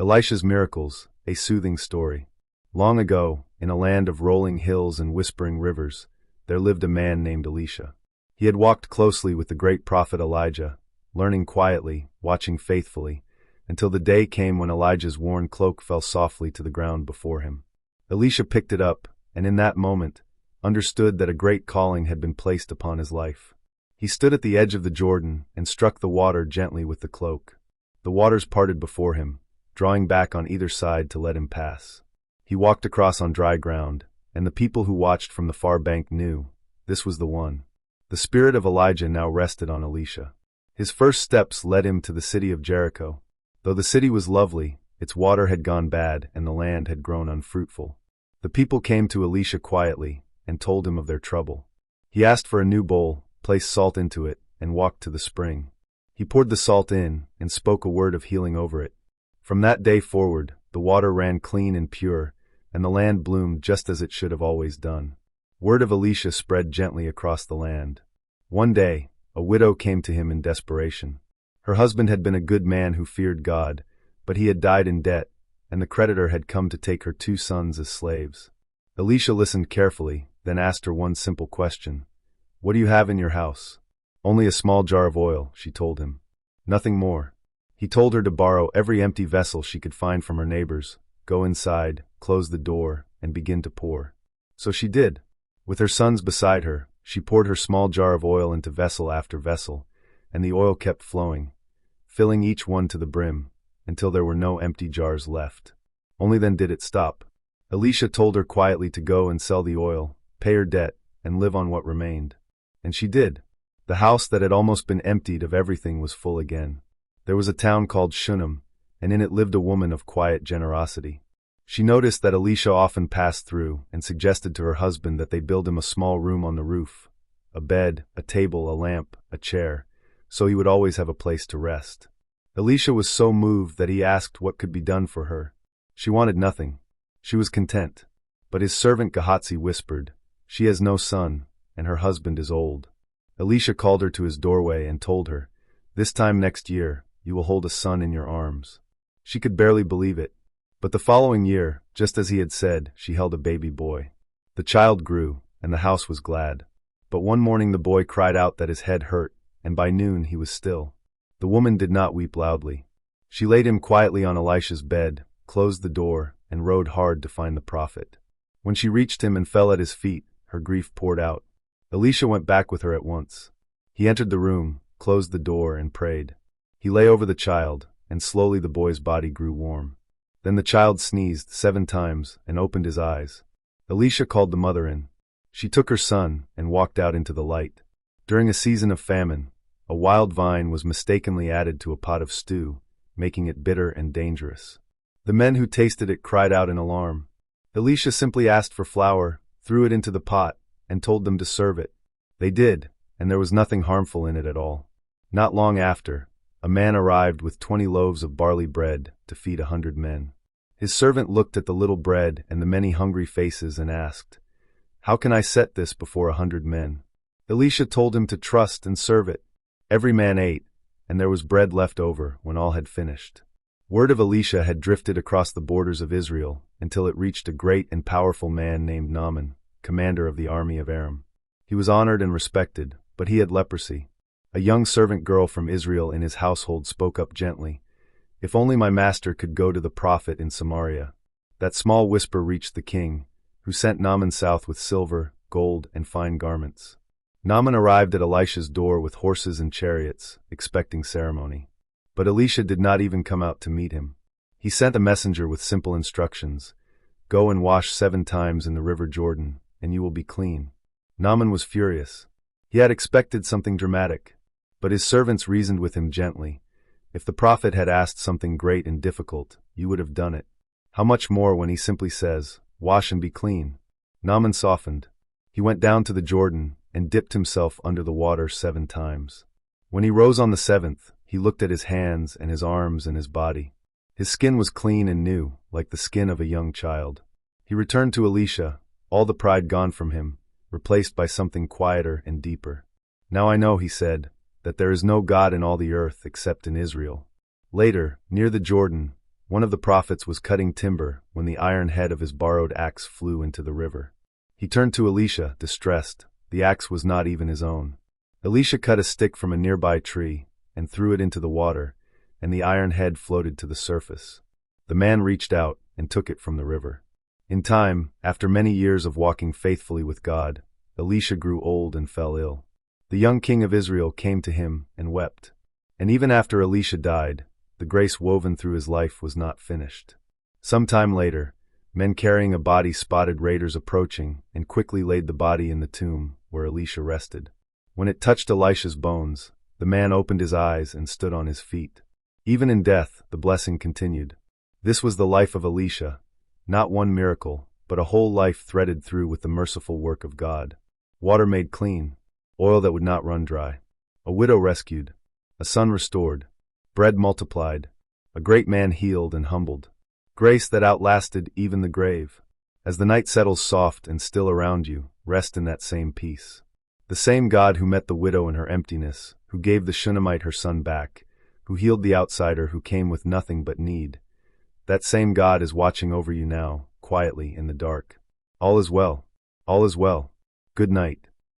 Elisha's Miracles, a soothing story. Long ago, in a land of rolling hills and whispering rivers, there lived a man named Elisha. He had walked closely with the great prophet Elijah, learning quietly, watching faithfully, until the day came when Elijah's worn cloak fell softly to the ground before him. Elisha picked it up, and in that moment, understood that a great calling had been placed upon his life. He stood at the edge of the Jordan and struck the water gently with the cloak. The waters parted before him, drawing back on either side to let him pass. He walked across on dry ground, and the people who watched from the far bank knew this was the one. The spirit of Elijah now rested on Elisha. His first steps led him to the city of Jericho. Though the city was lovely, its water had gone bad and the land had grown unfruitful. The people came to Elisha quietly and told him of their trouble. He asked for a new bowl, placed salt into it, and walked to the spring. He poured the salt in and spoke a word of healing over it. From that day forward, the water ran clean and pure, and the land bloomed just as it should have always done. Word of Elisha spread gently across the land. One day, a widow came to him in desperation. Her husband had been a good man who feared God, but he had died in debt, and the creditor had come to take her 2 sons as slaves. Elisha listened carefully, then asked her one simple question. "What do you have in your house?" "Only a small jar of oil," she told him. "Nothing more." He told her to borrow every empty vessel she could find from her neighbors, go inside, close the door, and begin to pour. So she did. With her sons beside her, she poured her small jar of oil into vessel after vessel, and the oil kept flowing, filling each one to the brim, until there were no empty jars left. Only then did it stop. Elisha told her quietly to go and sell the oil, pay her debt, and live on what remained. And she did. The house that had almost been emptied of everything was full again. There was a town called Shunem, and in it lived a woman of quiet generosity. She noticed that Elisha often passed through and suggested to her husband that they build him a small room on the roof, a bed, a table, a lamp, a chair, so he would always have a place to rest. Elisha was so moved that he asked what could be done for her. She wanted nothing. She was content. But his servant Gehazi whispered, "She has no son, and her husband is old." Elisha called her to his doorway and told her, "This time next year, you will hold a son in your arms." She could barely believe it. But the following year, just as he had said, she held a baby boy. The child grew, and the house was glad. But one morning the boy cried out that his head hurt, and by noon he was still. The woman did not weep loudly. She laid him quietly on Elisha's bed, closed the door, and rode hard to find the prophet. When she reached him and fell at his feet, her grief poured out. Elisha went back with her at once. He entered the room, closed the door, and prayed. He lay over the child, and slowly the boy's body grew warm. Then the child sneezed 7 times and opened his eyes. Elisha called the mother in. She took her son and walked out into the light. During a season of famine, a wild vine was mistakenly added to a pot of stew, making it bitter and dangerous. The men who tasted it cried out in alarm. Elisha simply asked for flour, threw it into the pot, and told them to serve it. They did, and there was nothing harmful in it at all. Not long after, a man arrived with 20 loaves of barley bread to feed 100 men. His servant looked at the little bread and the many hungry faces and asked, "How can I set this before 100 men?" Elisha told him to trust and serve it. Every man ate, and there was bread left over when all had finished. Word of Elisha had drifted across the borders of Israel until it reached a great and powerful man named Naaman, commander of the army of Aram. He was honored and respected, but he had leprosy. A young servant girl from Israel in his household spoke up gently, "If only my master could go to the prophet in Samaria." That small whisper reached the king, who sent Naaman south with silver, gold, and fine garments. Naaman arrived at Elisha's door with horses and chariots, expecting ceremony. But Elisha did not even come out to meet him. He sent a messenger with simple instructions. "Go and wash 7 times in the river Jordan, and you will be clean." Naaman was furious. He had expected something dramatic. But his servants reasoned with him gently. If the prophet had asked something great and difficult, you would have done it. How much more when he simply says, "Wash and be clean"? Naaman softened. He went down to the Jordan and dipped himself under the water 7 times. When he rose on the 7th, he looked at his hands and his arms and his body. His skin was clean and new, like the skin of a young child. He returned to Elisha, all the pride gone from him, replaced by something quieter and deeper. "Now I know," he said, "that there is no God in all the earth except in Israel." Later, near the Jordan, One of the prophets was cutting timber when the iron head of his borrowed axe flew into the river. He turned to Elisha, distressed. The axe was not even his own. Elisha cut a stick from a nearby tree and threw it into the water, and the iron head floated to the surface. The man reached out and took it from the river. In time, after many years of walking faithfully with God, Elisha grew old and fell ill. The young king of Israel came to him and wept. And even after Elisha died, the grace woven through his life was not finished. Some time later, men carrying a body spotted raiders approaching and quickly laid the body in the tomb where Elisha rested. When it touched Elisha's bones, the man opened his eyes and stood on his feet. Even in death, the blessing continued. This was the life of Elisha, not one miracle, but a whole life threaded through with the merciful work of God. Water made clean, oil that would not run dry, a widow rescued, a son restored, bread multiplied, a great man healed and humbled, grace that outlasted even the grave. As the night settles soft and still around you, rest in that same peace. The same God who met the widow in her emptiness, who gave the Shunammite her son back, who healed the outsider who came with nothing but need, that same God is watching over you now, quietly in the dark. All is well. All is well. Good night.